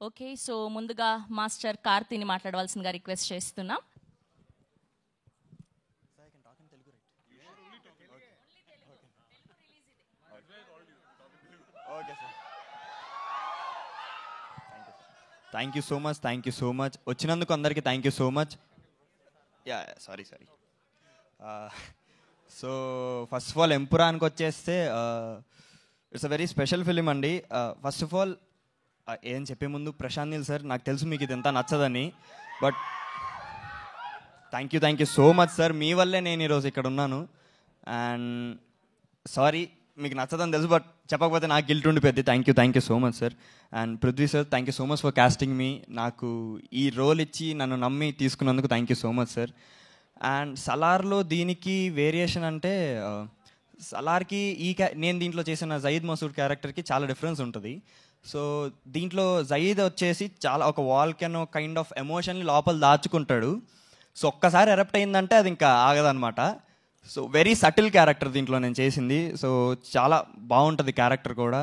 Okay, so ముందుగా master కార్తీని మాట్లాడవలసిందిగా రిక్వెస్ట్ చేస్తున్నాం. థ్యాంక్ యూ సో మచ్ వచ్చినందుకు అందరికీ thank you so much. Sorry so first of all ఎంపురానికి వచ్చేస్తే it's a very special film అండి. ఫస్ట్ ఆఫ్ ఆల్ ఏం చెప్పే ముందు ప్రశాంత్ నీల్ సార్, నాకు తెలుసు మీకు ఇది ఎంత నచ్చదని, but thank you so much sir. మీ వల్లే నేను ఈరోజు ఇక్కడ ఉన్నాను. అండ్ సారీ మీకు నచ్చదని తెలుసు, బట్ చెప్పకపోతే నాకు గిల్ట్ ఉండిపోద్ది. Thank you so much sir. And Prithvi sir, thank you so much for casting me. నాకు ఈ రోల్ ఇచ్చి నన్ను నమ్మి తీసుకున్నందుకు thank you so much sir. And సలార్లో దీనికి వేరియేషన్ అంటే సలార్కి నేను దీంట్లో చేసిన జయీద్ మసూద్ క్యారెక్టర్కి చాలా డిఫరెన్స్ ఉంటుంది. సో దీంట్లో జయీద్ వచ్చేసి చాలా ఒక వాల్కెనో కైండ్ ఆఫ్ ఎమోషన్ని లోపల దాచుకుంటాడు. సో ఒక్కసారి ఎరప్ట్ అయిందంటే అది ఇంకా ఆగదనమాట. సో వెరీ సటిల్ క్యారెక్టర్ దీంట్లో నేను చేసింది. సో చాలా బాగుంటుంది క్యారెక్టర్ కూడా.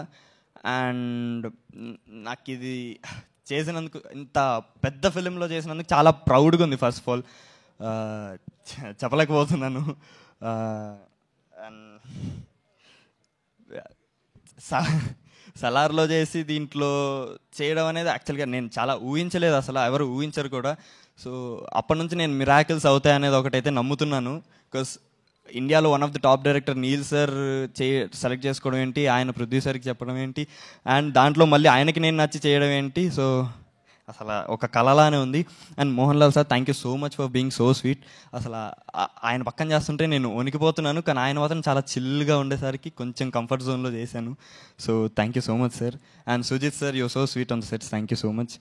అండ్ నాకు ఇది చేసినందుకు, ఇంత పెద్ద ఫిలింలో చేసినందుకు చాలా ప్రౌడ్గా ఉంది. ఫస్ట్ ఆఫ్ ఆల్ చెప్పలేకపోతున్నాను. సలార్లో చేసి దీంట్లో చేయడం అనేది యాక్చువల్గా నేను చాలా ఊహించలేదు, అసలు ఎవరు ఊహించరు కూడా. సో అప్పటి నుంచి నేను మిరాకిల్స్ అవుతాయి అనేది ఒకటైతే నమ్ముతున్నాను. బికాస్ ఇండియాలో one of the top director Neel sir select చేసుకోవడం ఏంటి, ఆయన ప్రొడ్యూసర్కి చెప్పడం ఏంటి, అండ్ దాంట్లో మళ్ళీ ఆయనకి నేను నచ్చి చేయడం ఏంటి. సో అసలు ఒక కళలానే ఉంది. And Mohan Lal sir, thank you so much for being so sweet. అసలు ఆయన పక్కన చేస్తుంటే నేను వణికిపోతున్నాను, కానీ ఆయన మాత్రం చాలా చిల్గా ఉండేసరికి కొంచెం కంఫర్ట్ జోన్లో చేశాను. So thank you so much sir. And Sujith sir, you so sweet on the sets, thank you so much.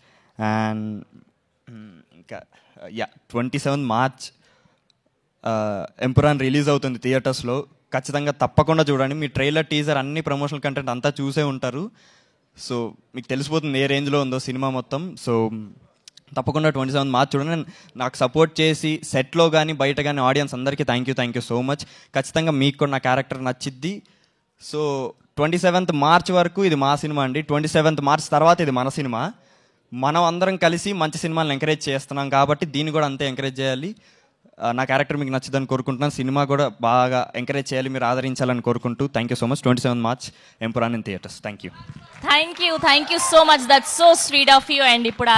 And ఇంకా 27 మార్చ్ ఎంపురాన్ రిలీజ్ అవుతుంది థియేటర్స్లో. ఖచ్చితంగా తప్పకుండా చూడండి. మీ ట్రైలర్, టీజర్, అన్ని ప్రమోషనల్ కంటెంట్ అంతా చూసే ఉంటారు. సో మీకు తెలిసిపోతుంది ఏ రేంజ్లో ఉందో సినిమా మొత్తం. సో తప్పకుండా 27 మార్చ్ చూడండి. నాకు సపోర్ట్ చేసి సెట్లో కానీ బయట కానీ ఆడియన్స్ అందరికీ థ్యాంక్ యూ సో మచ్. ఖచ్చితంగా మీకు కూడా నా క్యారెక్టర్ నచ్చిద్ది. సో 27th మార్చ్ వరకు ఇది మా సినిమా అండి. 27th మార్చ్ తర్వాత ఇది మన సినిమా. మనం అందరం కలిసి మంచి సినిమాలను ఎంకరేజ్ చేస్తున్నాం కాబట్టి దీన్ని కూడా అంతే ఎంకరేజ్ చేయాలి. నా క్యారెక్టర్ మీకు నచ్చుదని కోరుకుంటున్నాను. సినిమా కూడా బాగా ఎంకరేజ్ చేయాలి, మీరు ఆదరించాలని కోరుకుంటూ thank you so much. 27 March Empuraan in theatres. Thank you so much. That's so sweet of you. And ఇప్పుడు